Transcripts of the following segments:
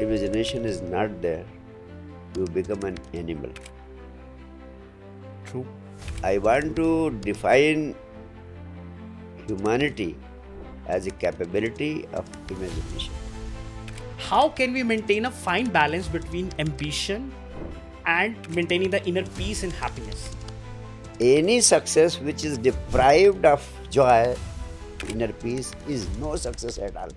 imagination is not there, you become an animal. True. I want to define humanity as a capability of imagination. How can we maintain a fine balance between ambition and maintaining the inner peace and happiness? Any success which is deprived of joy, inner peace, is no success at all.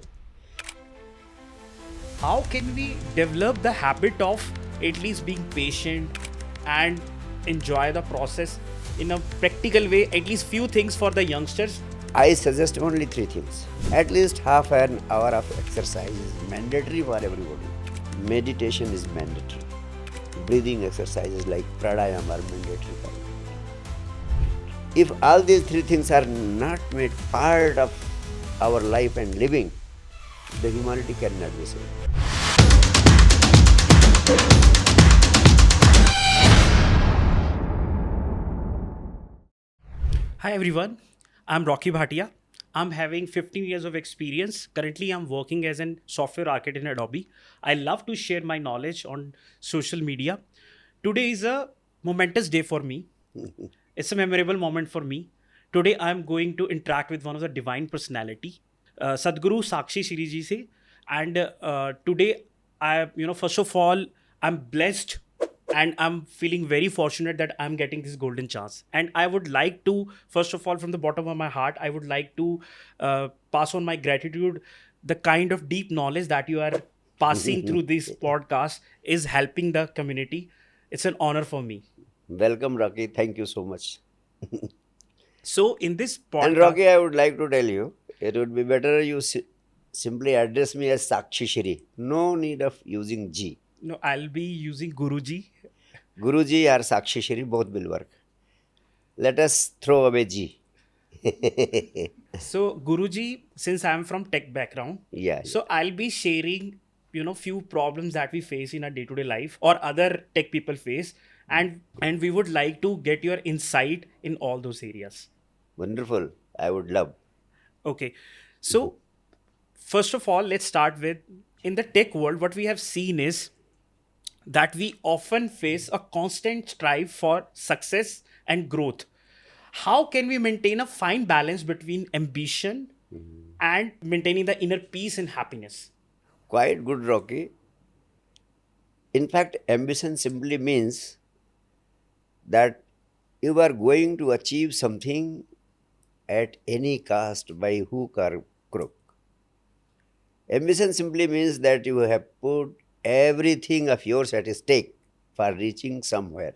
How can we develop the habit of at least being patient and enjoy the process in a practical way? At least few things for the youngsters. I suggest only three things. At least half an hour of exercise is mandatory for everybody. Meditation is mandatory. Breathing exercises like pranayama are mandatory for everybody. If all these three things are not made part of our life and living, the humanity cannot be saved. Hi everyone, I'm Rocky Bhatia. I'm having 15 years of experience. Currently, I'm working as a software architect in Adobe. I love to share my knowledge on social media. Today is a momentous day for me. It's a memorable moment for me. Today, I'm going to interact with one of the divine personality, Sadhguru Sakshi Shree ji se. And today, first of all, I'm blessed and I'm feeling very fortunate that I'm getting this golden chance. And I would like to, first of all, from the bottom of my heart, I would like to pass on my gratitude. The kind of deep knowledge that you are passing through this podcast is helping the community. It's an honor for me. Welcome, Rocky. Thank you so much. So, in this And podcast, Rocky, I would like to tell you, it would be better you simply address me as Sakshi Shri. No need of using G. no, I'll be using Guruji. Guruji or Sakshi Shri, both will work. Let us throw away G. So, Guruji, since I'm from tech background, Yeah. so I'll be sharing, few problems that we face in our day-to-day life or other tech people face, and we would like to get your insight in all those areas. Wonderful. I would love. Okay. So, first of all, let's start with in the tech world, what we have seen is that we often face a constant strive for success and growth. How can we maintain a fine balance between ambition and maintaining the inner peace and happiness? Quite good, Rocky. In fact, ambition simply means that you are going to achieve something at any cost by hook or crook. Ambition simply means that you have put everything of yours at stake for reaching somewhere.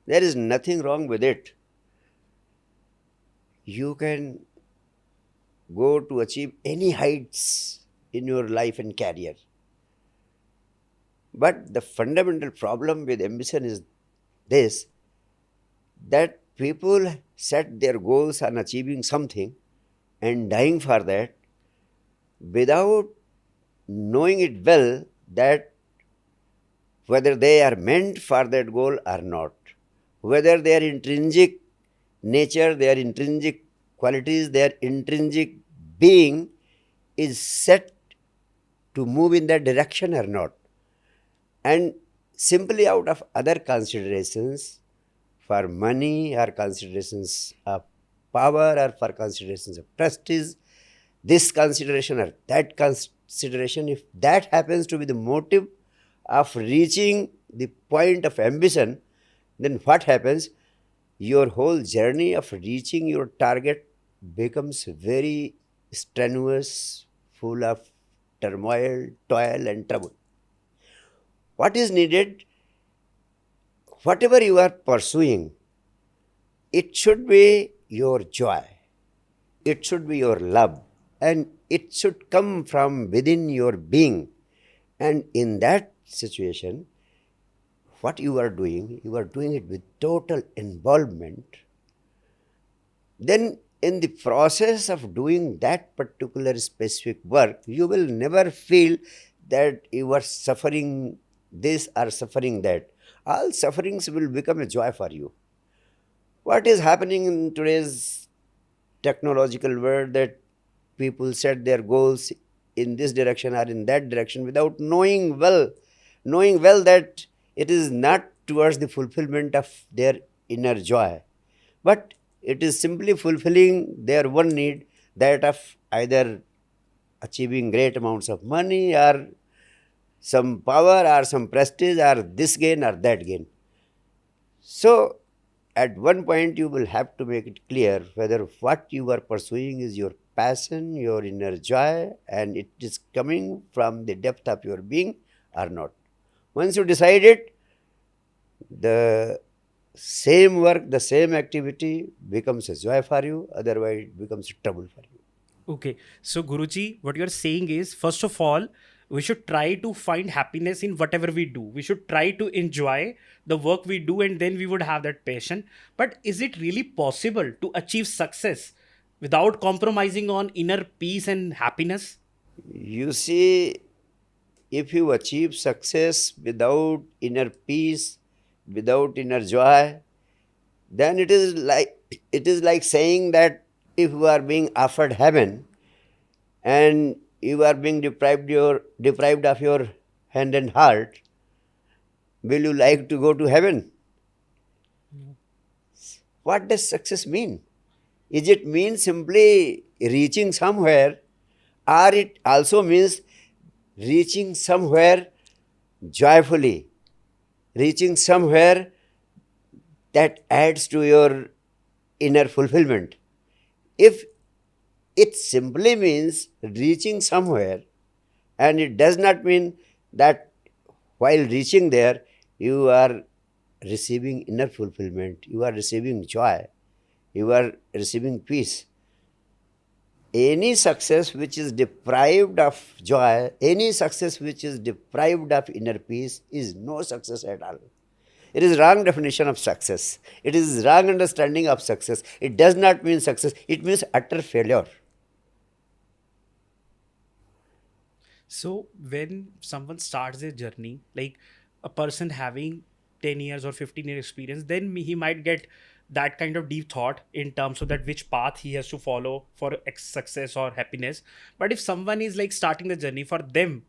There is nothing wrong with it. You can go to achieve any heights in your life and career. But the fundamental problem with ambition is this, that people set their goals on achieving something and dying for that without knowing it well that whether they are meant for that goal or not, whether their intrinsic nature, their intrinsic qualities, their intrinsic being is set to move in that direction or not. And simply out of other considerations, for money or considerations of power or for considerations of prestige, this consideration or that consideration, if that happens to be the motive of reaching the point of ambition, then what happens? Your whole journey of reaching your target becomes very strenuous, full of turmoil, toil, and trouble. What is needed? Whatever you are pursuing, it should be your joy, it should be your love, and it should come from within your being. And in that situation, what you are doing it with total involvement. Then, in the process of doing that particular specific work, you will never feel that you are suffering this or suffering that. All sufferings will become a joy for you. What is happening in today's technological world, that people set their goals in this direction or in that direction without knowing well that it is not towards the fulfillment of their inner joy, but it is simply fulfilling their one need, that of either achieving great amounts of money or some power or some prestige or this gain or that gain. So, at one point, you will have to make it clear whether what you are pursuing is your passion, your inner joy, and it is coming from the depth of your being or not. Once you decide it, the same work, the same activity becomes a joy for you, otherwise, it becomes trouble for you. Okay, so Guruji, what you're saying is, first of all, we should try to find happiness in whatever we do. We should try to enjoy the work we do, and then we would have that passion. But is it really possible to achieve success without compromising on inner peace and happiness? You see, if you achieve success without inner peace, without inner joy, then it is like saying that if you are being offered heaven and you are being deprived of your hand and heart, will you like to go to heaven? What does success mean? Is it mean simply reaching somewhere, or it also means reaching somewhere joyfully, reaching somewhere that adds to your inner fulfillment? If it simply means reaching somewhere, and it does not mean that while reaching there you are receiving inner fulfillment, you are receiving joy, you are receiving peace. Any success which is deprived of joy, any success which is deprived of inner peace is no success at all. It is wrong definition of success. It is wrong understanding of success. It does not mean success. It means utter failure. So when someone starts their journey, like a person having 10 years or 15-year experience, then he might get that kind of deep thought in terms of that which path he has to follow for success or happiness. But if someone is like starting the journey for them,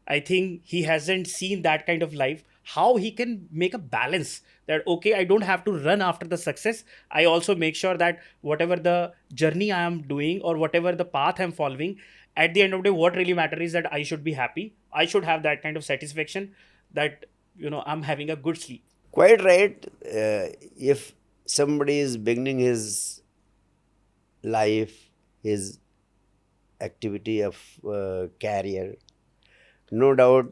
I think he hasn't seen that kind of life. How he can make a balance that okay, I don't have to run after the success. I also make sure that whatever the journey I am doing or whatever the path I'm following, at the end of the day, what really matters is that I should be happy. I should have that kind of satisfaction that I'm having a good sleep. Quite right. If somebody is beginning his life, his activity of career, no doubt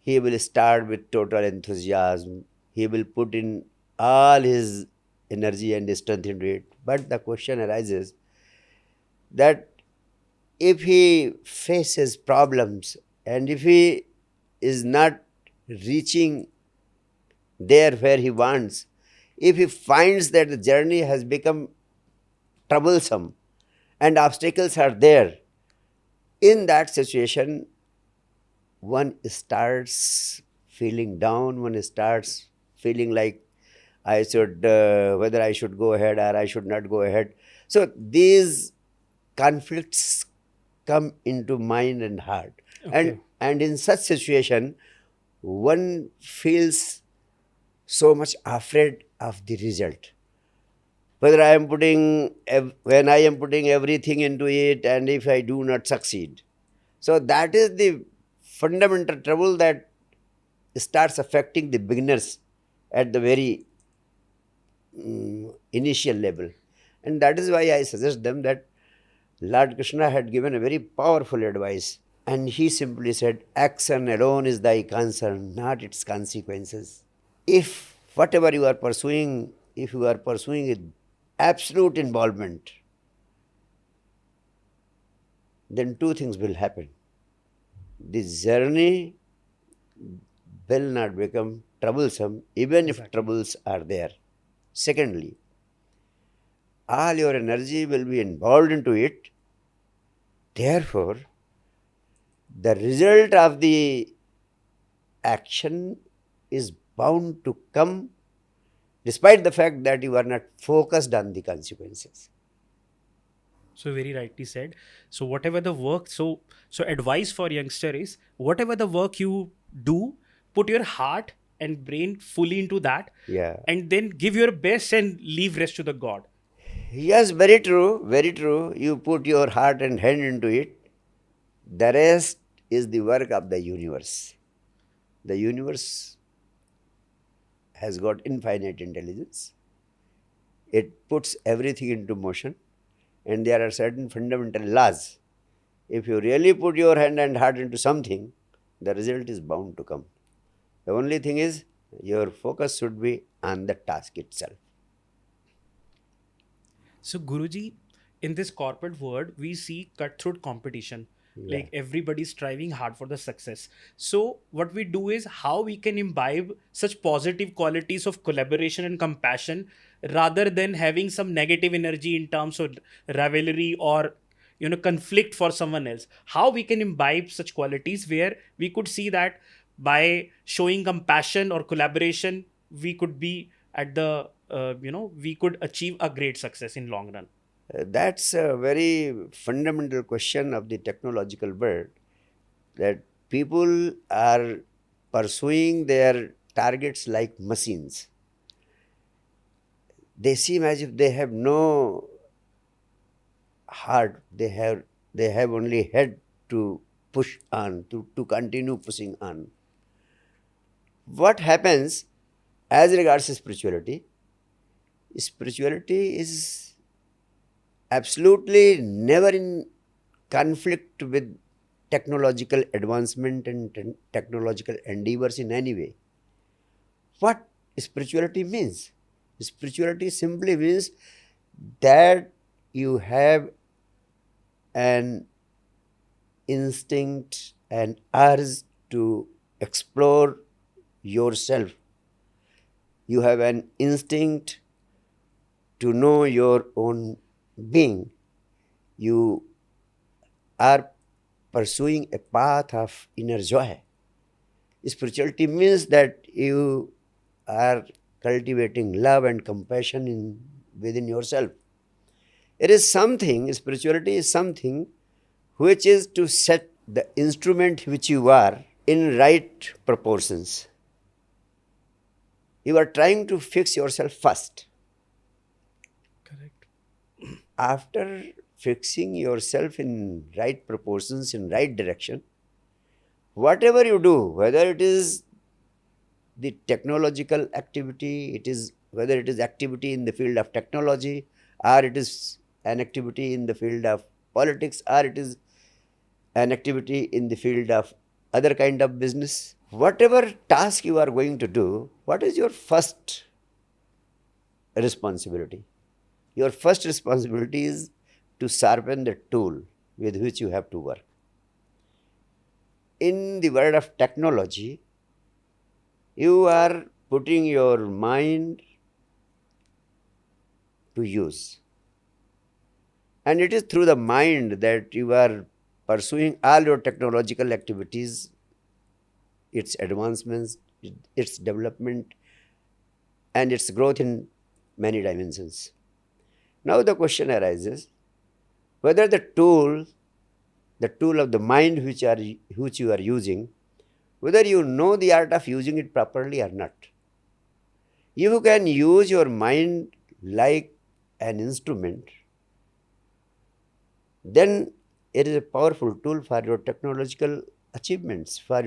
he will start with total enthusiasm. He will put in all his energy and strength into it. But the question arises that if he faces problems and if he is not reaching there where he wants, if he finds that the journey has become troublesome and obstacles are there, in that situation, one starts feeling down, one starts feeling like whether I should go ahead or I should not go ahead. So these conflicts come into mind and heart. Okay. And in such situation, one feels so much afraid of the result. Whether when I am putting everything into it, and if I do not succeed. So that is the fundamental trouble that starts affecting the beginners at the very initial level. And that is why I suggest them that Lord Krishna had given a very powerful advice. And he simply said, action alone is thy concern, not its consequences. If whatever you are pursuing, if you are pursuing with absolute involvement, then two things will happen. The journey will not become troublesome, even if Exactly. troubles are there. Secondly, all your energy will be involved into it. Therefore, the result of the action is bound to come despite the fact that you are not focused on the consequences. So very rightly said. So whatever the work, so advice for youngster is whatever the work you do, put your heart and brain fully into that, Yeah. and then give your best and leave rest to the God. Yes, very true, very true. You put your heart and hand into it. The rest is the work of the universe. The universe has got infinite intelligence. It puts everything into motion, and there are certain fundamental laws. If you really put your hand and heart into something, the result is bound to come. The only thing is, your focus should be on the task itself. So, Guruji, in this corporate world, we see cutthroat competition. Yeah. Like everybody's striving hard for the success. So, what we do is how we can imbibe such positive qualities of collaboration and compassion rather than having some negative energy in terms of rivalry or conflict for someone else. How we can imbibe such qualities where we could see that by showing compassion or collaboration, we could be at the we could achieve a great success in long run. That's a very fundamental question of the technological world, that people are pursuing their targets like machines. They seem as if they have no heart. They have only head to push on, to continue pushing on. What happens as regards spirituality? Spirituality is absolutely never in conflict with technological advancement and technological endeavors in any way. What spirituality means? Spirituality simply means that you have an instinct and urge to explore yourself. You have an instinct to know your own being. You are pursuing a path of inner joy. Spirituality means that you are cultivating love and compassion within yourself. It is something, spirituality is something which is to set the instrument which you are in right proportions. You are trying to fix yourself first. Correct. After fixing yourself in right proportions, in right direction, whatever you do, whether it is the technological activity, it is whether it is activity in the field of technology, or it is an activity in the field of politics, or it is an activity in the field of other kind of business, whatever task you are going to do, what is your first responsibility? Your first responsibility is to sharpen the tool with which you have to work. In the world of technology, you are putting your mind to use. And it is through the mind that you are pursuing all your technological activities, its advancements, its development, and its growth in many dimensions. Now the question arises whether the tool of the mind which you are using, whether you know the art of using it properly or not. If you can use your mind like an instrument, then it is a powerful tool for your technological achievements, for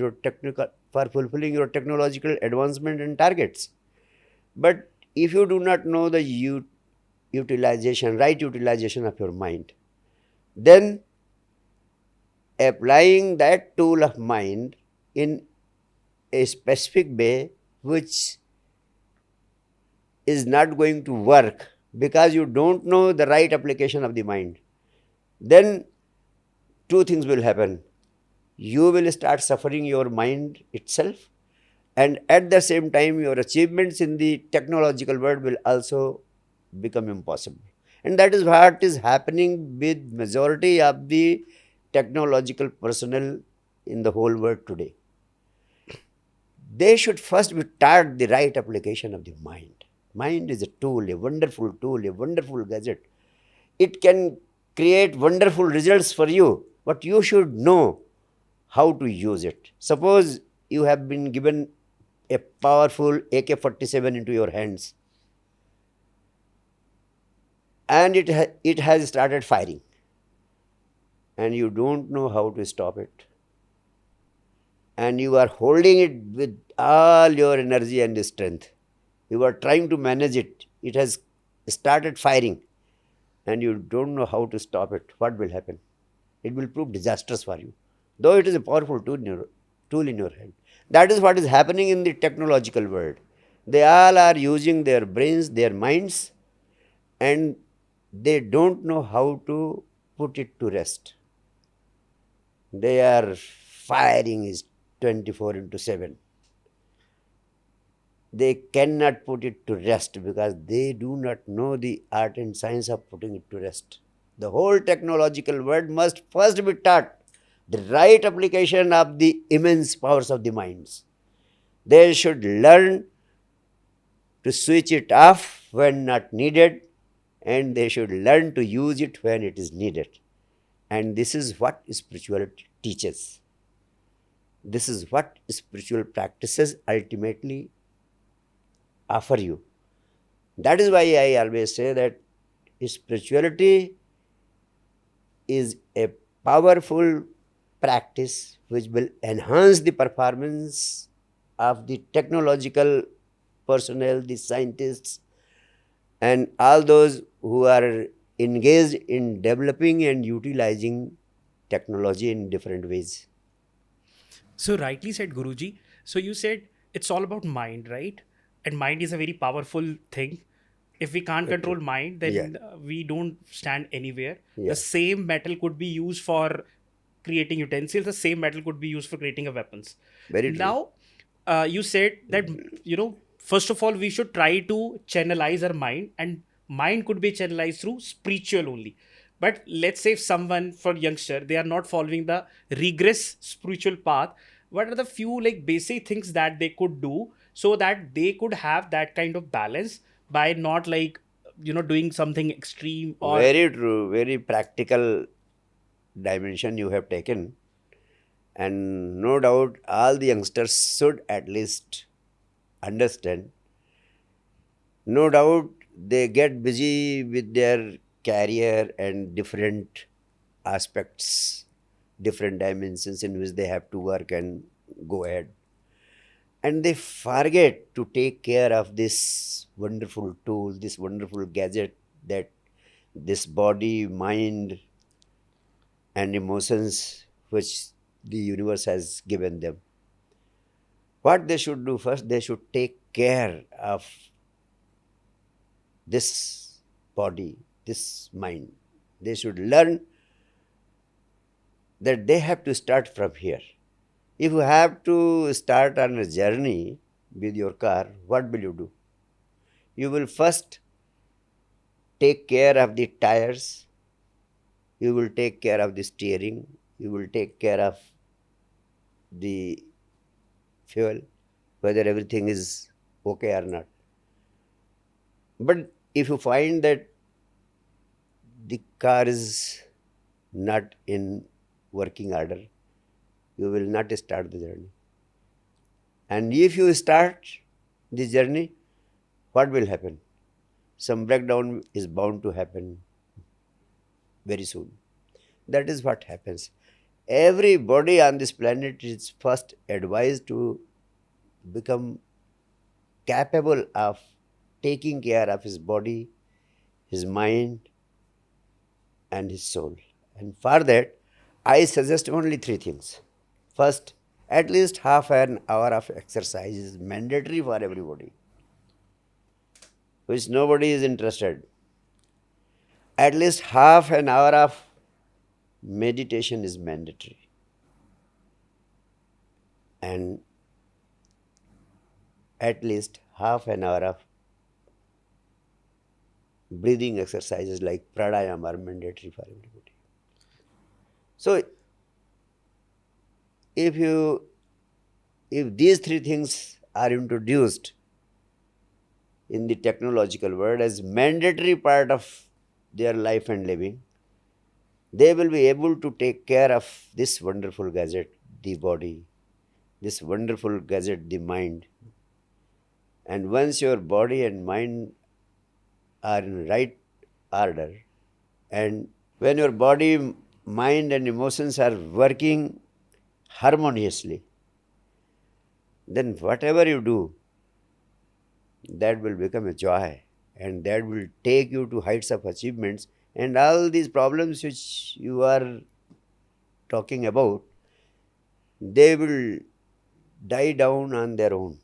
fulfilling your technological advancement and targets. But if you do not know the right utilization of your mind, then applying that tool of mind in a specific way which is not going to work because you don't know the right application of the mind, then two things will happen. You will start suffering your mind itself, and at the same time, your achievements in the technological world will also become impossible. And that is what is happening with majority of the technological personnel in the whole world today. They should first be taught the right application of the mind. Mind is a tool, a wonderful gadget. It can create wonderful results for you, but you should know how to use it. Suppose you have been given a powerful AK-47 into your hands, and it has started firing, and you don't know how to stop it, and you are holding it with all your energy and strength. You are trying to manage it. It has started firing, and you don't know how to stop it. What will happen? It will prove disastrous for you, though it is a powerful tool in your hand. That is what is happening in the technological world. They all are using their brains, their minds, and they don't know how to put it to rest. They are firing is 24 into 7. They cannot put it to rest because they do not know the art and science of putting it to rest. The whole technological world must first be taught the right application of the immense powers of the minds. They should learn to switch it off when not needed, and they should learn to use it when it is needed. And this is what spirituality teaches. This is what spiritual practices ultimately offer you. That is why I always say that spirituality is a powerful practice which will enhance the performance of the technological personnel, the scientists, and all those who are engaged in developing and utilizing technology in different ways. So rightly said, Guruji. So you said it's all about mind, right? And mind is a very powerful thing. If we can't control mind, Yeah, then we don't stand anywhere. The yeah, same metal could be used for creating utensils. The same metal could be used for creating a weapons. very true. Now, you said that first of all, we should try to channelize our mind, and mind could be channelized through spiritual only. But let's say if someone for youngster they are not following the rigorous spiritual path, what are the few like basic things that they could do so that they could have that kind of balance by not like doing something extreme or Very true. Very practical dimension you have taken. And no doubt all the youngsters should at least understand. No doubt they get busy with their career and different aspects, different dimensions in which they have to work and go ahead. And they forget to take care of this wonderful tool, this wonderful gadget that this body, mind, and emotions which the universe has given them. What they should do first, they should take care of this body, this mind. They should learn that they have to start from here. If you have to start on a journey with your car, what will you do? You will first take care of the tires, you will take care of the steering, you will take care of the fuel, whether everything is okay or not. But if you find that the car is not in working order, you will not start the journey. And if you start the journey, what will happen? Some breakdown is bound to happen very soon. That is what happens. Everybody on this planet is first advised to become capable of taking care of his body, his mind, and his soul. And for that, I suggest only three things. First, at least half an hour of exercise is mandatory for everybody, which nobody is interested. At least half an hour of meditation is mandatory. And at least half an hour of breathing exercises like pranayama are mandatory for everybody. So if you if these three things are introduced in the technological world as mandatory part of their life and living, they will be able to take care of this wonderful gadget, the body, this wonderful gadget, the mind. And once your body and mind are in right order, and when your body, mind, and emotions are working harmoniously, then whatever you do, that will become a joy, and that will take you to heights of achievements. And all these problems which you are talking about, they will die down on their own.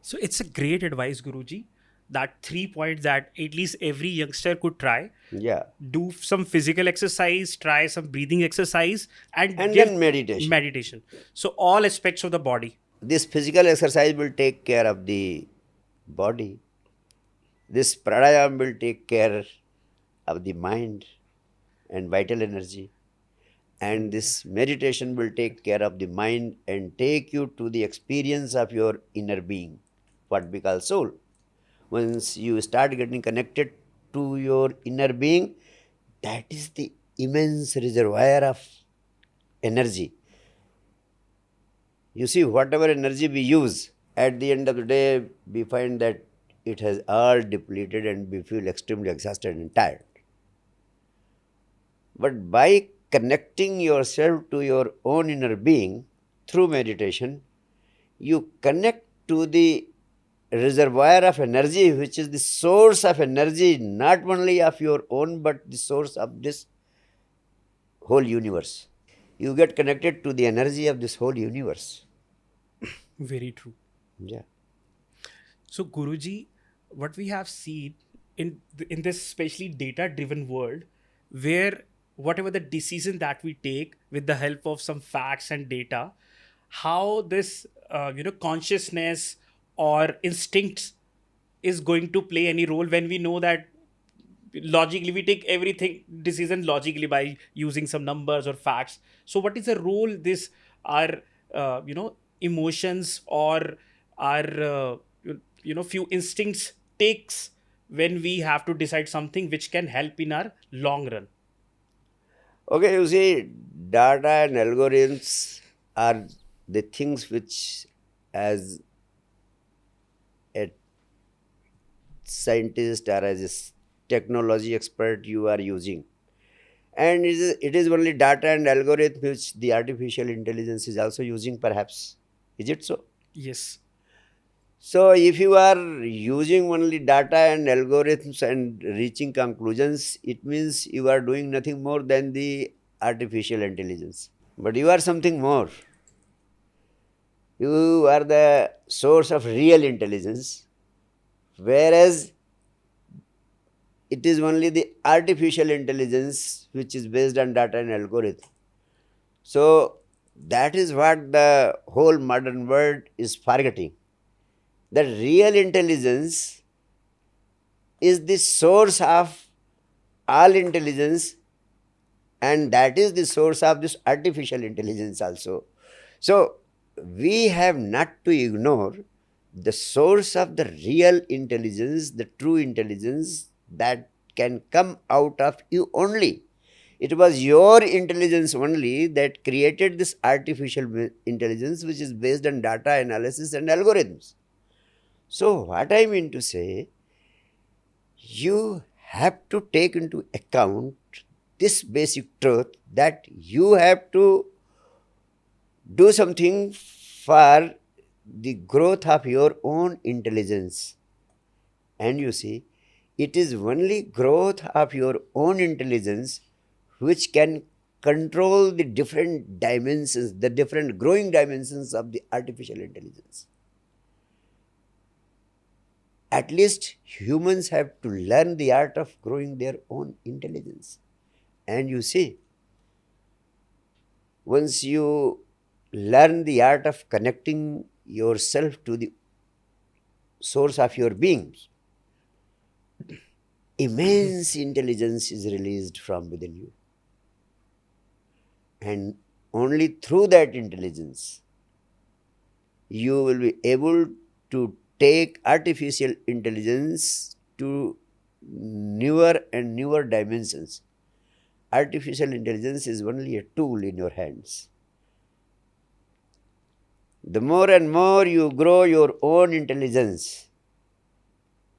So it's a great advice, Guruji. That 3 points that at least every youngster could try. Yeah. Do some physical exercise, try some breathing exercise, and And give then meditation. meditation. So all aspects of the body. This physical exercise will take care of the body. This pranayam will take care of the mind and vital energy. And this meditation will take care of the mind and take you to the experience of your inner being, what we call soul. Once you start getting connected to your inner being, that is the immense reservoir of energy. You see, whatever energy we use, at the end of the day, we find that it has all depleted and we feel extremely exhausted and tired. But by connecting yourself to your own inner being through meditation, you connect to the reservoir of energy, which is the source of energy, not only of your own, but the source of this whole universe. You get connected to the energy of this whole universe. Very true. Yeah. So, Guruji, what we have seen in this especially data-driven world, where whatever the decision that we take with the help of some facts and data, how this consciousness or instincts is going to play any role when we know that logically we take everything decision logically by using some numbers or facts. So what is the role this our emotions or our few instincts takes when we have to decide something which can help in our long run? Okay, you see, data and algorithms are the things which, as a scientist or as a technology expert, you are using. And it is only data and algorithm which the artificial intelligence is also using, perhaps. Is it so? Yes. So, if you are using only data and algorithms and reaching conclusions, it means you are doing nothing more than the artificial intelligence. But you are something more. You are the source of real intelligence, whereas it is only the artificial intelligence which is based on data and algorithm. So, that is what the whole modern world is forgetting. That real intelligence is the source of all intelligence, and that is the source of this artificial intelligence also. So, we have not to ignore the source of the real intelligence, the true intelligence that can come out of you only. It was your intelligence only that created this artificial intelligence, which is based on data analysis and algorithms. So, what I mean to say, you have to take into account this basic truth that you have to do something for the growth of your own intelligence. And you see, it is only growth of your own intelligence which can control the different dimensions, the different growing dimensions of the artificial intelligence. At least humans have to learn the art of growing their own intelligence. And you see, once you learn the art of connecting yourself to the source of your being, immense intelligence is released from within you. And only through that intelligence, you will be able to take artificial intelligence to newer and newer dimensions. artificial intelligence is only a tool in your hands. The more and more you grow your own intelligence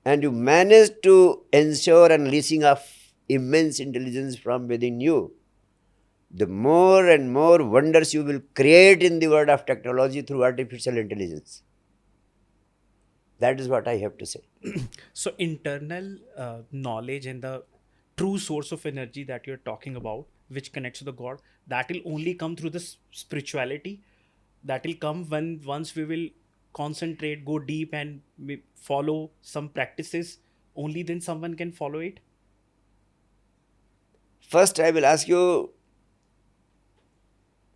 and you manage to ensure unleashing of immense intelligence from within you, the more and more wonders you will create in the world of technology through artificial intelligence. That is what I have to say. So internal knowledge and the true source of energy that you're talking about, which connects to the God, that will only come through the spirituality. That will come when once we will concentrate, go deep, and we follow some practices. Only then someone can follow it. First, I will ask you,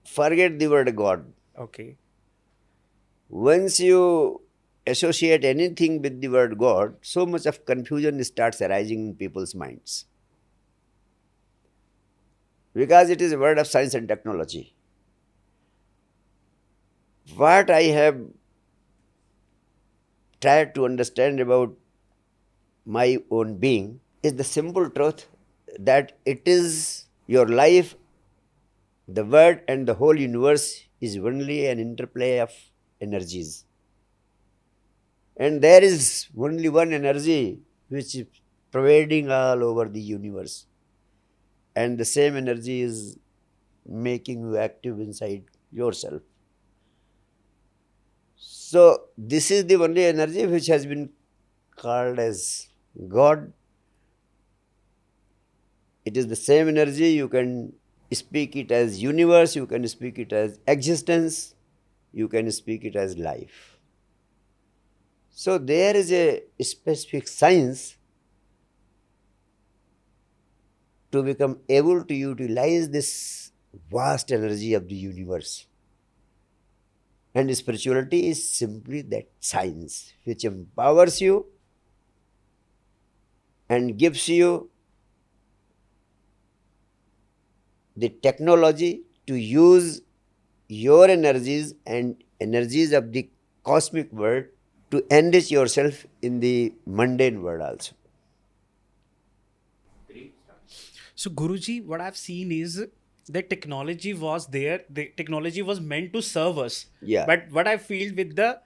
forget the word God. Okay. Once you associate anything with the word God, so much of confusion starts arising in people's minds. Because it is a word of science and technology. What I have tried to understand about my own being is the simple truth that it is your life, the world, and the whole universe is only an interplay of energies. And there is only one energy which is pervading all over the universe. And the same energy is making you active inside yourself. So, this is the only energy which has been called as God. It is the same energy. You can speak it as universe, you can speak it as existence, you can speak it as life. So, there is a specific science to become able to utilize this vast energy of the universe. And spirituality is simply that science which empowers you and gives you the technology to use your energies and energies of the cosmic world to enrich yourself in the mundane world also. So, Guruji, what I've seen is that technology was there. The technology was meant to serve us. Yeah. But what I feel with the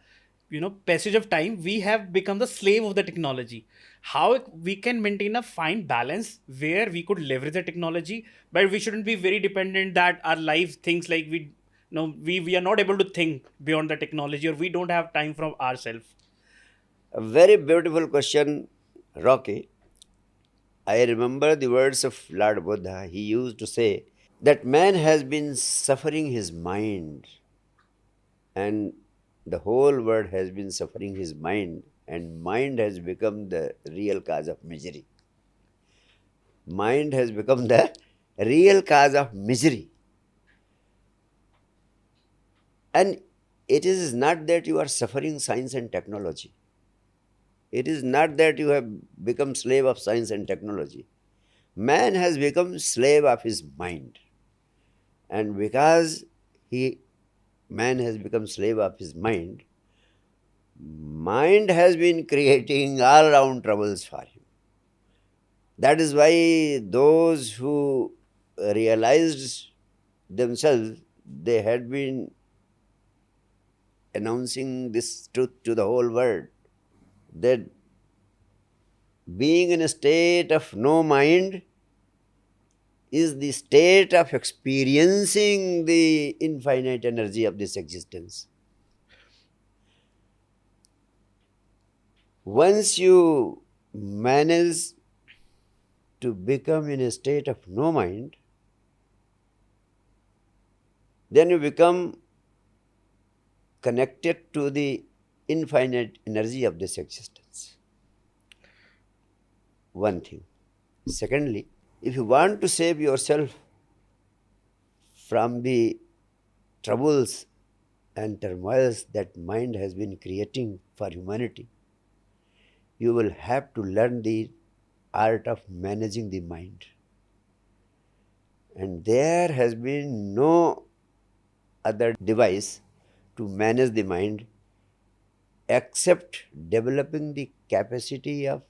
passage of time, we have become the slave of the technology. How we can maintain a fine balance where we could leverage the technology, but we shouldn't be very dependent that our life things like we are not able to think beyond the technology, or we don't have time from ourselves. A very beautiful question, Rocky. I remember the words of Lord Buddha. He used to say that man has been suffering his mind, and the whole world has been suffering his mind, and mind has become the real cause of misery. Mind has become the real cause of misery. And it is not that you are suffering science and technology. It is not that you have become slave of science and technology. Man has become slave of his mind. And because man has become slave of his mind, mind has been creating all round troubles for him. That is why those who realized themselves, they had been announcing this truth to the whole world, that being in a state of no mind is the state of experiencing the infinite energy of this existence. Once you manage to become in a state of no mind, then you become connected to the infinite energy of this existence. One thing. Secondly, if you want to save yourself from the troubles and turmoils that mind has been creating for humanity, you will have to learn the art of managing the mind. And there has been no other device to manage the mind except developing the capacity of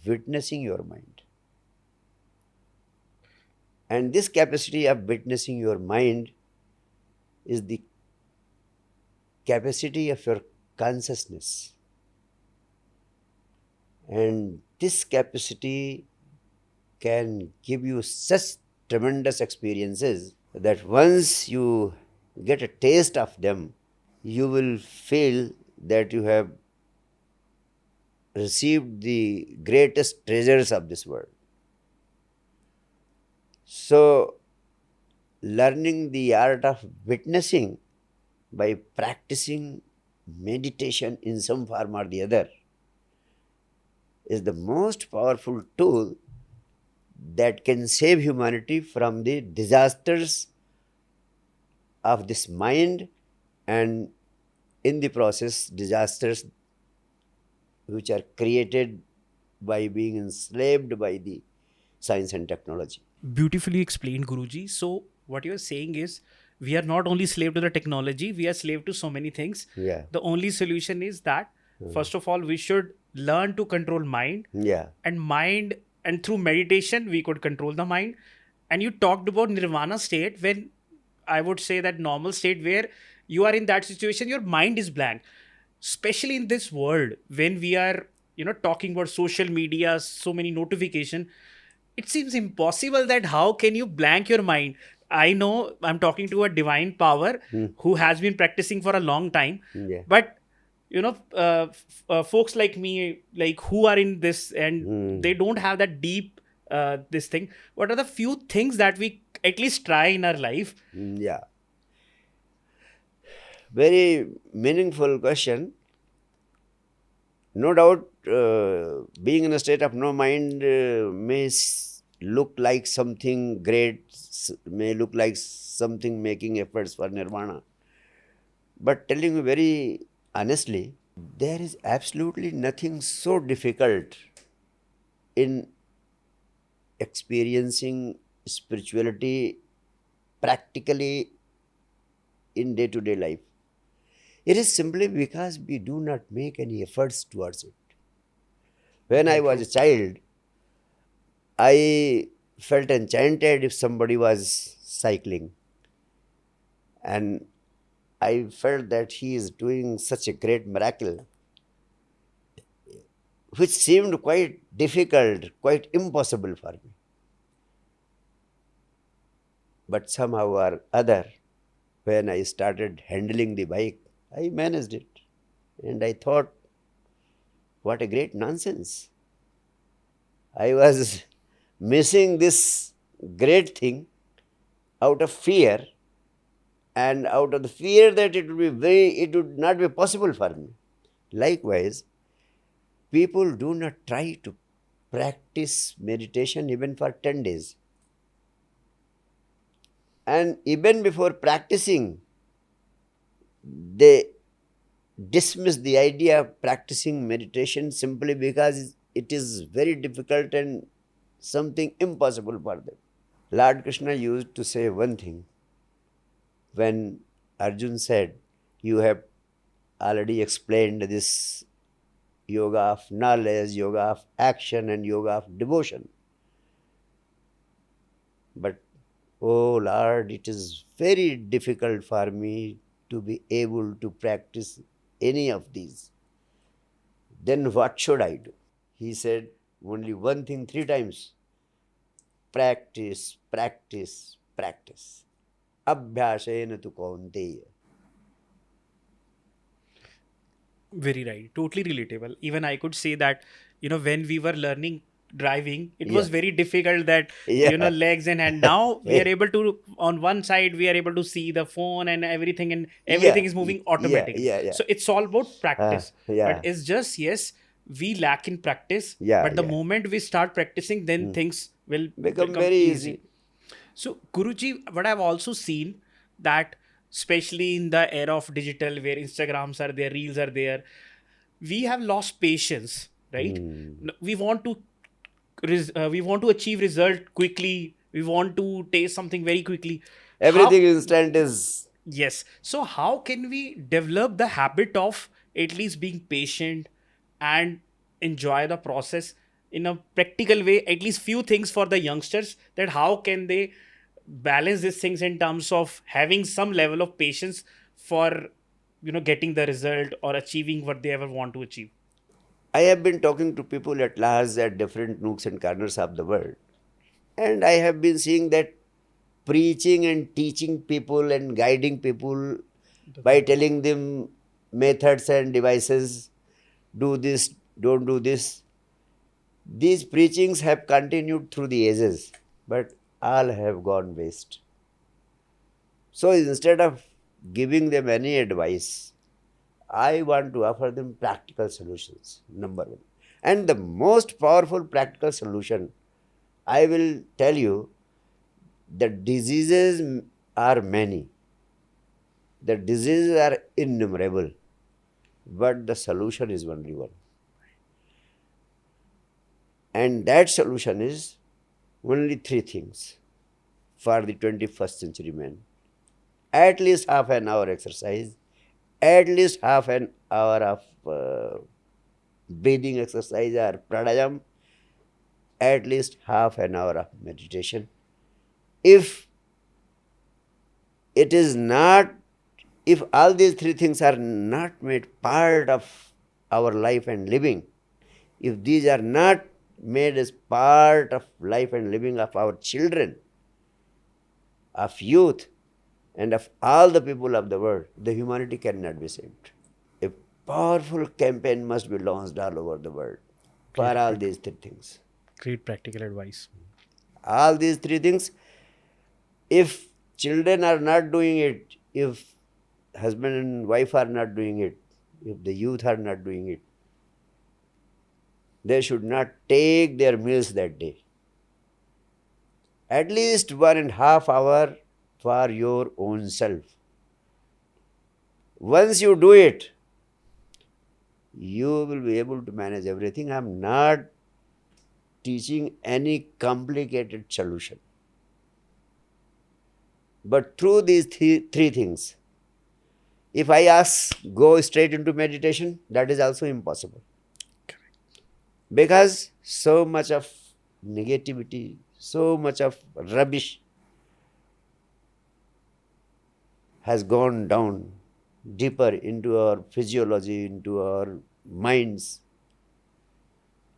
witnessing your mind. And this capacity of witnessing your mind is the capacity of your consciousness. And this capacity can give you such tremendous experiences that once you get a taste of them, you will feel that you have received the greatest treasures of this world. So, learning the art of witnessing by practicing meditation in some form or the other is the most powerful tool that can save humanity from the disasters of this mind, and in the process disasters which are created by being enslaved by the science and technology. Beautifully explained, Guruji. So what you're saying is we are not only slave to the technology, we are slave to so many things. Yeah. The only solution is that first of all we should learn to control mind, Yeah. and through meditation we could control the mind. And you talked about nirvana state, when I would say that normal state where you are in that situation, your mind is blank. Especially in this world when we are, talking about social media, so many notification, it seems impossible that how can you blank your mind. I know I'm talking to a divine power who has been practicing for a long time, Yeah. but folks like me, like who are in this and they don't have that deep this thing. What are the few things that we at least try in our life? Yeah. Very meaningful question. No doubt, being in a state of no mind may look like something great, may look like something making efforts for nirvana. But telling you very honestly, there is absolutely nothing so difficult in experiencing spirituality practically in day-to-day life. It is simply because we do not make any efforts towards it. When I was a child, I felt enchanted if somebody was cycling, and I felt that he is doing such a great miracle, which seemed quite difficult, quite impossible for me. But somehow or other, when I started handling the bike, I managed it. And I thought, what a great nonsense. I was missing this great thing out of fear, and out of the fear that it would not be possible for me. Likewise, people do not try to practice meditation even for 10 days. And even before practicing, they dismiss the idea of practicing meditation simply because it is very difficult and something impossible for them. Lord Krishna used to say one thing when Arjun said, "You have already explained this yoga of knowledge, yoga of action, and yoga of devotion. But, oh Lord, it is very difficult for me to be able to practice any of these. Then what should I do?" He said only one thing 3 times: practice, practice, practice. Abhyasena tu kaunteya. Very right. Totally relatable. Even I could say that, when we were learning driving, it was Yeah. very difficult that, Yeah. legs and hand. Now we are able to, on one side, we are able to see the phone and everything, and everything Yeah. is moving Yeah. automatically. Yeah. Yeah. So it's all about practice. But Yeah. it's just, yes, we lack in practice. Yeah. But the Yeah. moment we start practicing, then things will Become become very easy. easy. So, Guruji, what I've also seen that, especially in the era of digital where Instagrams are there, reels are there, we have lost patience, right? We want to we want to achieve result quickly. We want to taste something very quickly. Everything How? instant is. Yes. So how can we develop the habit of at least being patient and enjoy the process in a practical way? At least few things for the youngsters, that how can they balance these things in terms of having some level of patience for getting the result or achieving what they ever want to achieve? I have been talking to people at large at different nooks and corners of the world, and I have been seeing that preaching and teaching people and guiding people by telling them methods and devices, do this, don't do this. These preachings have continued through the ages, but all have gone waste. So instead of giving them any advice, I want to offer them practical solutions, number one. And the most powerful practical solution, I will tell you, the diseases are many, the diseases are innumerable, but the solution is only one. And that solution is only three things for the 21st century man. At least half an hour exercise, at least half an hour of breathing exercise or pranayam, at least half an hour of meditation. If it is not, if all these three things are not made part of our life and living, if these are not made as part of life and living of our children, of youth, and of all the people of the world, the humanity cannot be saved. A powerful campaign must be launched all over the world for all these three things. Great practical advice. All these three things, if children are not doing it, if husband and wife are not doing it, if the youth are not doing it, they should not take their meals that day. At least 1.5 hours for your own self. Once you do it, you will be able to manage everything. I'm not teaching any complicated solution. But through these three things, if I ask, go straight into meditation, that is also impossible. Because so much of negativity, so much of rubbish has gone down deeper into our physiology, into our minds.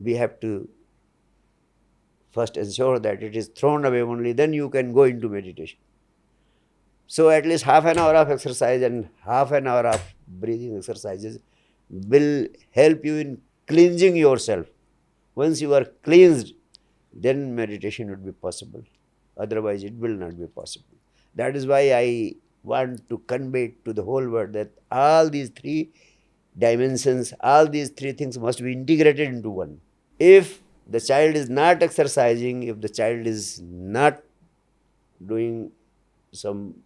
We have to first ensure that it is thrown away only, then you can go into meditation. So at least half an hour of exercise and half an hour of breathing exercises will help you in cleansing yourself. Once you are cleansed, then meditation would be possible. Otherwise, it will not be possible. That is why I want to convey to the whole world that all these three dimensions, all these three things must be integrated into one. If the child is not exercising, if the child is not doing some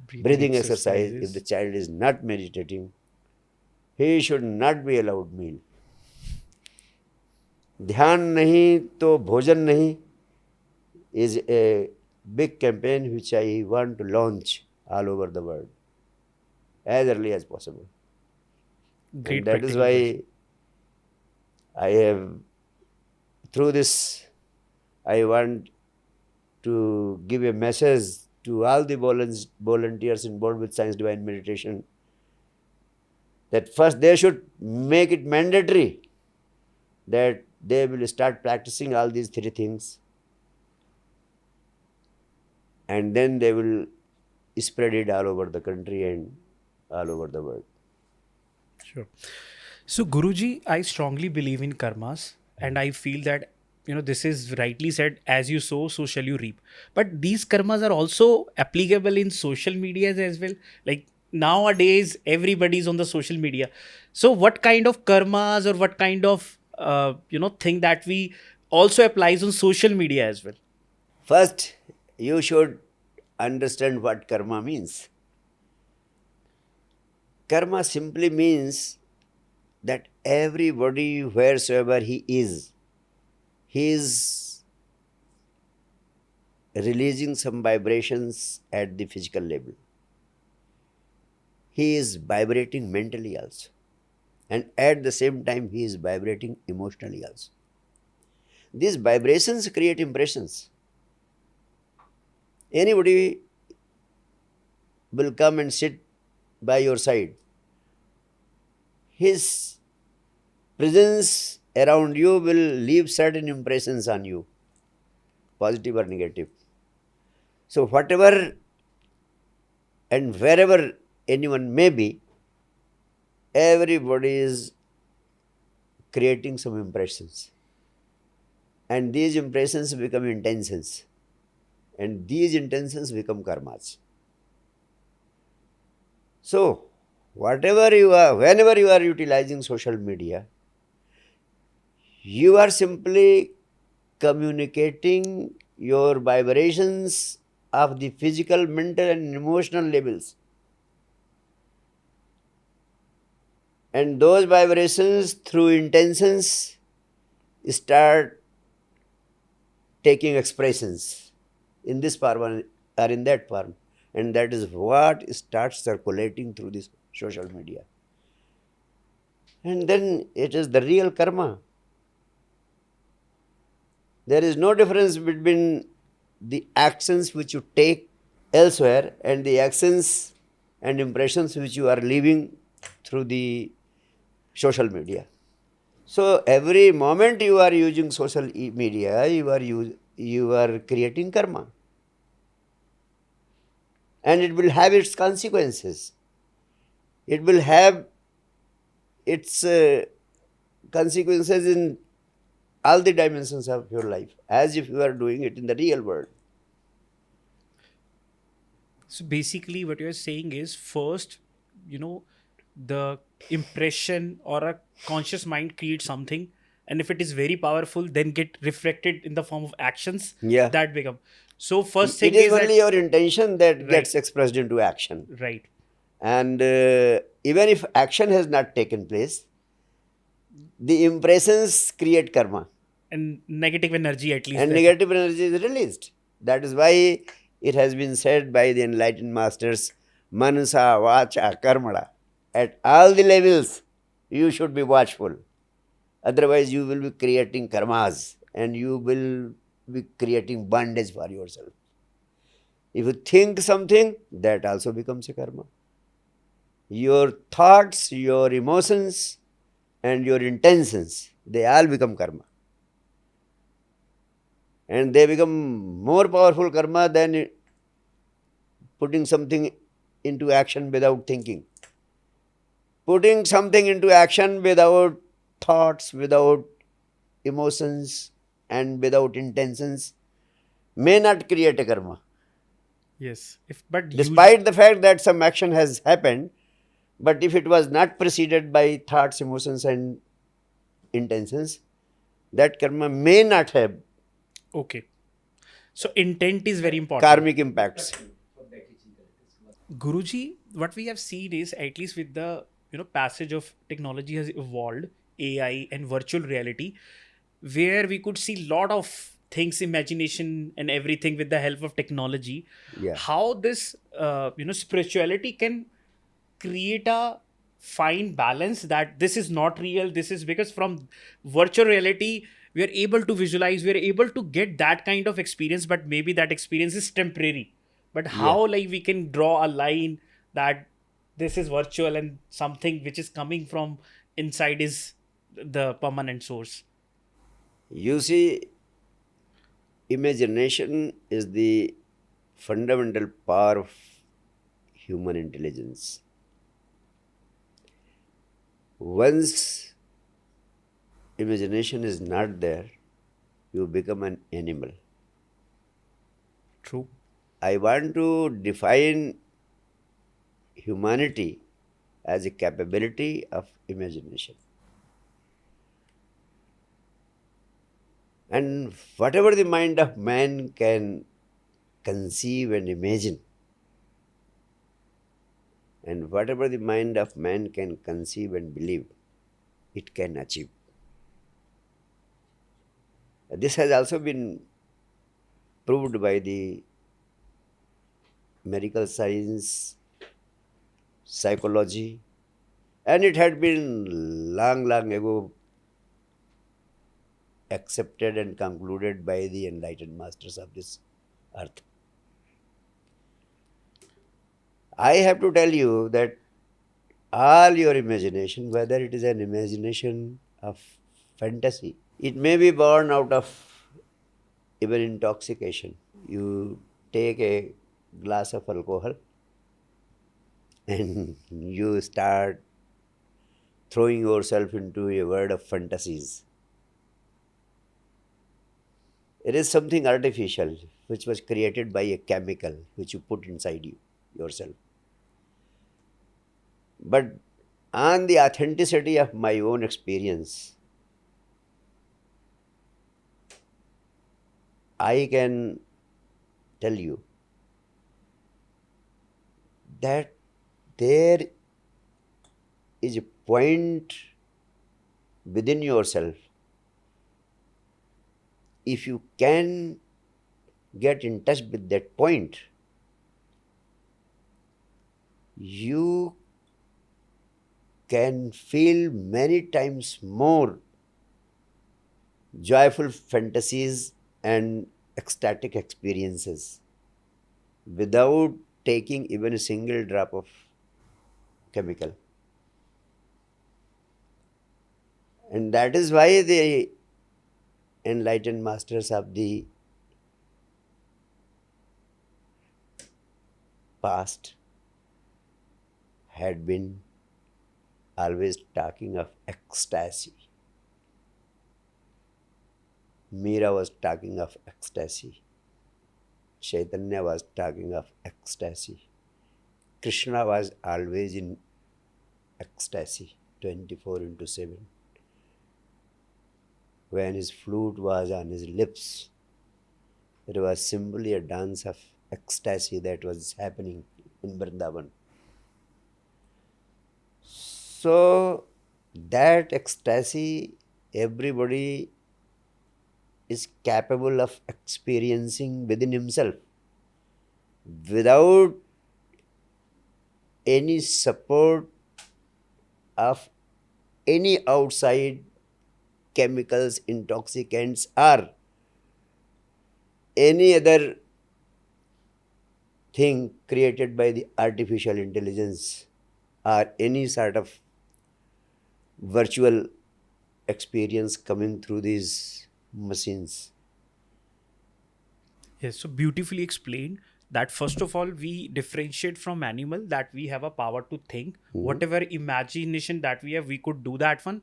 breathing exercise, if the child is not meditating, he should not be allowed meal. ध्यान नहीं तो भोजन नहीं is a big campaign which I want to launch all over the world as early as possible. Great. And that is why I have, through this, I want to give a message to all the volunteers involved with Science Divine Meditation that first they should make it mandatory that they will start practicing all these three things, and then they will spread it all over the country and all over the world. Sure. So, Guruji, I strongly believe in karmas, and I feel that this is rightly said, as you sow, so shall you reap. But these karmas are also applicable in social medias as well. Like nowadays, everybody's on the social media. So, what kind of karmas or what kind of thing that we also applies on social media as well? First, you should understand what karma means. Karma simply means that everybody, wheresoever he is releasing some vibrations at the physical level. He is vibrating mentally also. And at the same time, he is vibrating emotionally also. These vibrations create impressions. anybody will come and sit by your side. His presence around you will leave certain impressions on you, positive or negative. So, whatever and wherever anyone may be, everybody is creating some impressions. And these impressions become intentions. And these intentions become karmas. So, whenever you are utilizing social media, you are simply communicating your vibrations of the physical, mental, and emotional levels. And those vibrations, through intentions, start taking expressions in this form or in that form. And that is what starts circulating through this social media. And then it is the real karma. There is no difference between the actions which you take elsewhere and the actions and impressions which you are leaving through the social media. So every moment you are using social media, you are creating karma, and it will have its consequences. It will have its consequences in all the dimensions of your life, as if you are doing it in the real world. So basically, what you're saying is first, you know, the impression or a conscious mind creates something, and if it is very powerful, then get reflected in the form of actions Yeah. that become. So first It thing is is only that your intention that right, gets expressed into action. right, And even if action has not taken place, the impressions create karma, and negative energy at least and that. negative energy is released. That is why it has been said by the enlightened masters, Manasa, Vacha, Karmada. At all the levels, you should be watchful. Otherwise, you will be creating karmas and you will be creating bondage for yourself. If you think something, that also becomes a karma. Your thoughts, your emotions, and your intentions, they all become karma. And they become more powerful karma than putting something into action without thinking. Putting something into action without thoughts, without emotions, and without intentions may not create a karma. Yes, if but use Despite the fact that some action has happened, but if it was not preceded by thoughts, emotions, and intentions, that karma may not have okay. So intent is very important. karmic impacts. Guruji, what we have seen is at least with the passage of technology has evolved, AI and virtual reality, where we could see lot of things, imagination and everything with the help of technology. Yeah. How this spirituality can create a fine balance that this is not real. This is because from virtual reality we are able to visualize, we are able to get that kind of experience, but maybe that experience is temporary. But Yeah. how like we can draw a line that this is virtual and something which is coming from inside is the permanent source. You see, imagination is the fundamental power of human intelligence. Once imagination is not there, you become an animal. True. I want to define humanity as a capability of imagination. And whatever the mind of man can conceive and imagine, and whatever the mind of man can conceive and believe, it can achieve. This has also been proved by the medical science, psychology, and it had been long, long ago accepted and concluded by the enlightened masters of this earth. I have to tell you that all your imagination, whether it is an imagination of fantasy, it may be born out of even intoxication. You take a glass of alcohol and you start throwing yourself into a world of fantasies. It is something artificial which was created by a chemical which you put inside you yourself. But on the authenticity of my own experience, I can tell you that there is a point within yourself. If you can get in touch with that point, you can feel many times more joyful fantasies and ecstatic experiences without taking even a single drop of chemical. And that is why the enlightened masters of the past had been always talking of ecstasy. Meera was talking of ecstasy. Chaitanya was talking of ecstasy. Krishna was always in ecstasy 24 into 7. When his flute was on his lips, it was simply a dance of ecstasy that was happening in Vrindavan. So, that ecstasy, everybody is capable of experiencing within himself without any support of any outside chemicals, intoxicants, or any other thing created by the artificial intelligence or any sort of virtual experience coming through these machines. Yes, so beautifully explained that first of all, we differentiate from animal that we have a power to think. Whatever imagination that we have, we could do that one.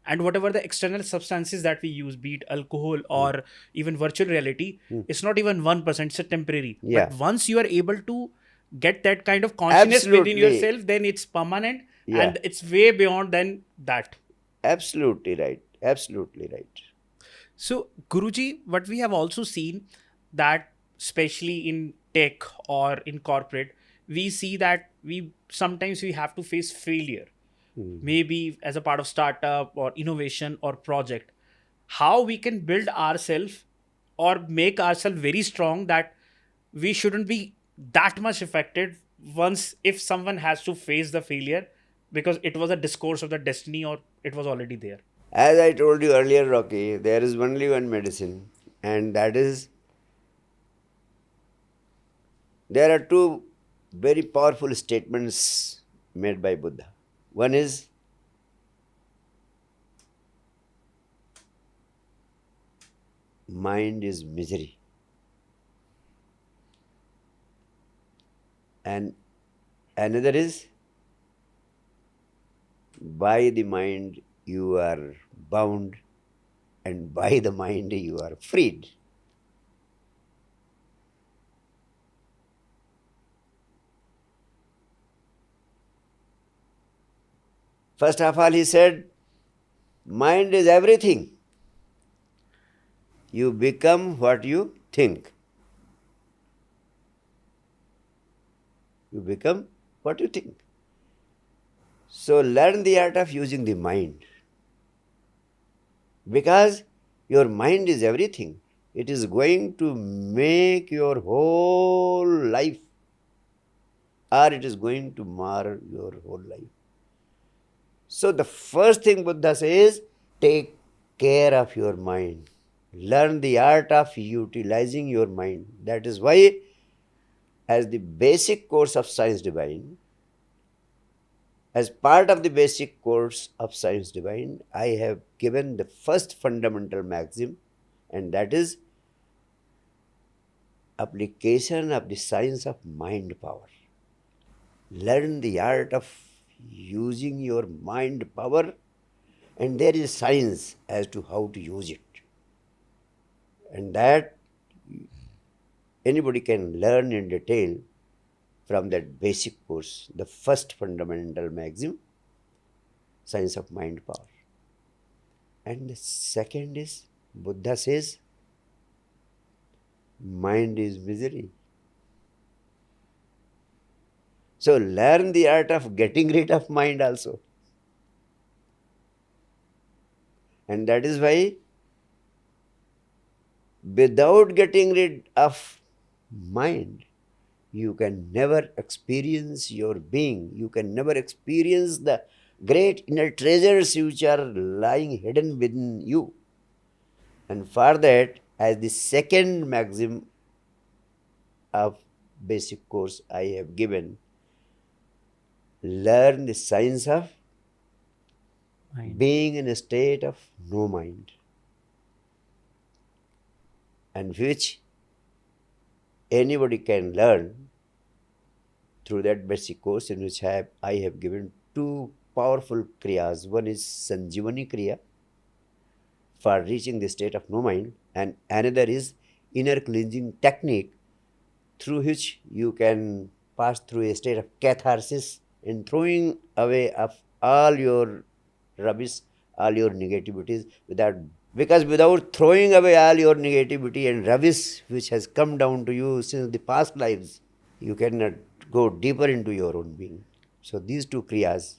And whatever the external substances that we use, be it alcohol or even virtual reality, it's not even 1%, it's a temporary. Yeah, But once you are able to get that kind of consciousness within absolutely. yourself, then it's permanent Yeah, and it's way beyond than that. absolutely right. Absolutely right. So, Guruji, what we have also seen that, especially in tech or in corporate, we see that we sometimes we have to face failure, maybe as a part of startup or innovation or project. How we can build ourselves or make ourselves very strong that we shouldn't be that much affected once if someone has to face the failure because it was a discourse of the destiny or it was already there. As I told you earlier, Rocky, there is only one medicine, and that is there are two very powerful statements made by Buddha. One is mind is misery, and another is by the mind you are bound, and by the mind you are freed. First of all, he said, mind is everything. You become what you think. You become what you think. So learn the art of using the mind. Because your mind is everything. It is going to make your whole life, or it is going to mar your whole life. So the first thing Buddha says, take care of your mind. Learn the art of utilizing your mind. That is why as the basic course of Science Divine, as part of the basic course of Science Divine, I have given the first fundamental maxim, and that is application of the science of mind power. Learn the art of using your mind power, and there is science as to how to use it. And that anybody can learn in detail from that basic course, the first fundamental maxim, science of mind power. And the second is, Buddha says, mind is misery. So learn the art of getting rid of mind also. And that is why, without getting rid of mind, you can never experience your being. You can never experience the great inner treasures which are lying hidden within you. And for that, as the second maxim of basic course I have given, learn the science of Mind. being in a state of no mind, and which anybody can learn through that basic course, in which I have given two powerful kriyas. One is Sanjivani Kriya for reaching the state of no mind, and another is inner cleansing technique through which you can pass through a state of catharsis and throwing away of all your rubbish, all your negativities, because without throwing away all your negativity and rubbish which has come down to you since the past lives, you cannot go deeper into your own being. So these two kriyas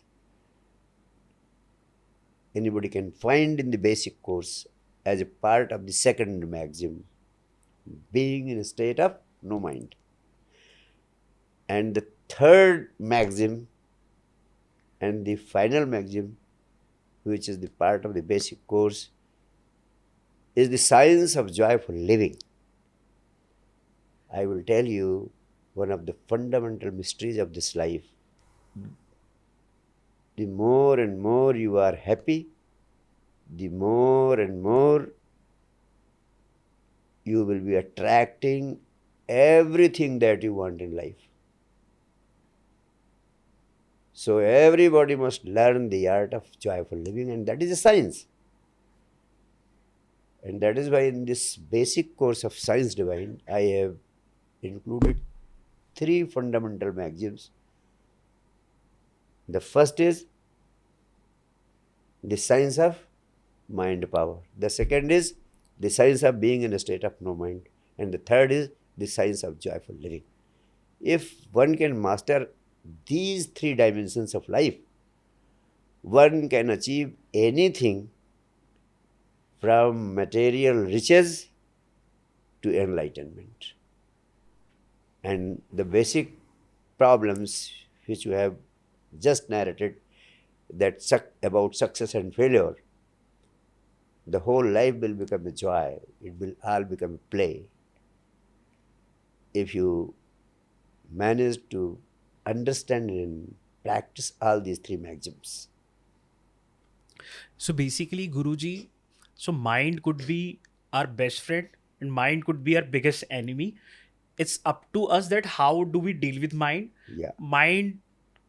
anybody can find in the basic course as a part of the second maxim, being in a state of no mind. And the third maxim and the final maxim, which is the part of the basic course, is the science of joyful living. I will tell you one of the fundamental mysteries of this life. The more and more you are happy, the more and more you will be attracting everything that you want in life. So everybody must learn the art of joyful living, and that is a science. And that is why in this basic course of Science Divine, I have included three fundamental maxims. The first is the science of mind power. The second is the science of being in a state of no mind. And the third is the science of joyful living. If one can master these three dimensions of life, one can achieve anything from material riches to enlightenment. And the basic problems which you have just narrated, that about success and failure, the whole life will become a joy. It will all become a play if you manage to understand and practice all these three maxims. So basically, Guruji, so mind could be our best friend and mind could be our biggest enemy. It's up to us that how do we deal with mind. Yeah, Mind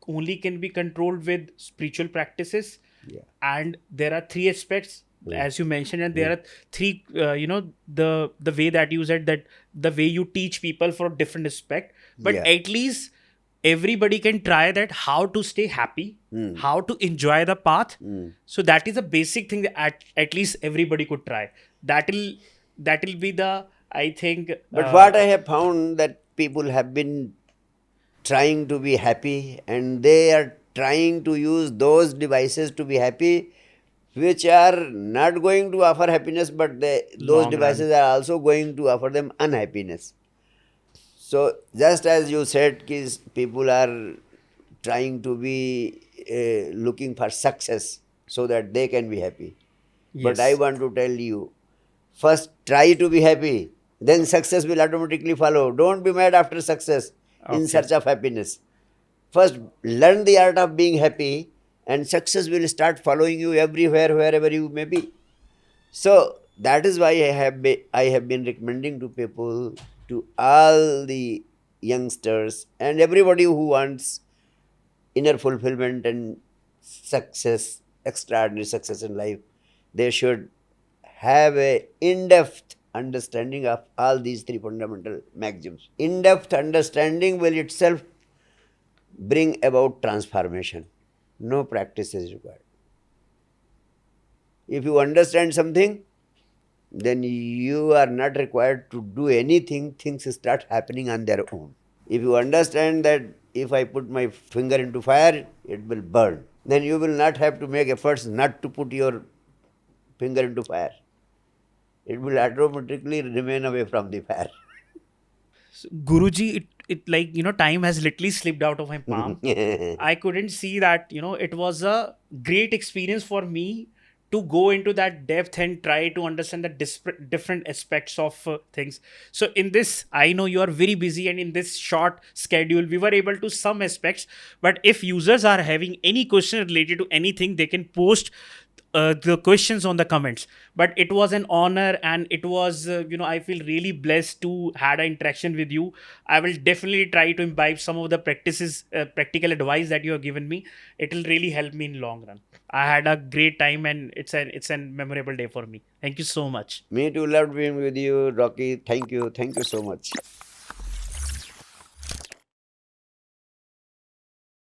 only can be controlled with spiritual practices, yeah, and there are three aspects as you mentioned, and there are three the way that you said, that the way you teach people for different aspect, but yeah. at least everybody can try that, how to stay happy, how to enjoy the path. So that is a basic thing that at least everybody could try. That will be the, I think, But what I have found, that people have been trying to be happy, and they are trying to use those devices to be happy which are not going to offer happiness, but those long run. devices are also going to offer them unhappiness. So just as you said, people are trying to be looking for success so that they can be happy. But I Yes. want to tell you, first try to be happy, then success will automatically follow. Don't be mad after success. in Okay. search of happiness. First, learn the art of being happy, and success will start following you everywhere, wherever you may be. So that is why I have been recommending to people, to all the youngsters and everybody who wants inner fulfillment and success, extraordinary success in life, they should have a in-depth understanding of all these three fundamental maxims. In-depth understanding will itself bring about transformation. No practice is required. If you understand something, then you are not required to do anything. Things start happening on their own. If you understand that if I put my finger into fire, it will burn, then you will not have to make efforts not to put your finger into fire. It will automatically remain away from the fire. So, Guruji, it like, time has literally slipped out of my palm. I couldn't see that, it was a great experience for me to go into that depth and try to understand the different aspects of things. So, in this, I know you are very busy, and in this short schedule, we were able to some aspects. But if users are having any question related to anything, they can post the questions on the comments. But it was an honor, and it was, I feel really blessed to had an interaction with you. I will definitely try to imbibe some of the practices, practical advice that you have given me. It will really help me in long run. I had a great time, and it's a memorable day for me. Thank you so much. Me too loved being with you, Rocky. Thank you. Thank you so much.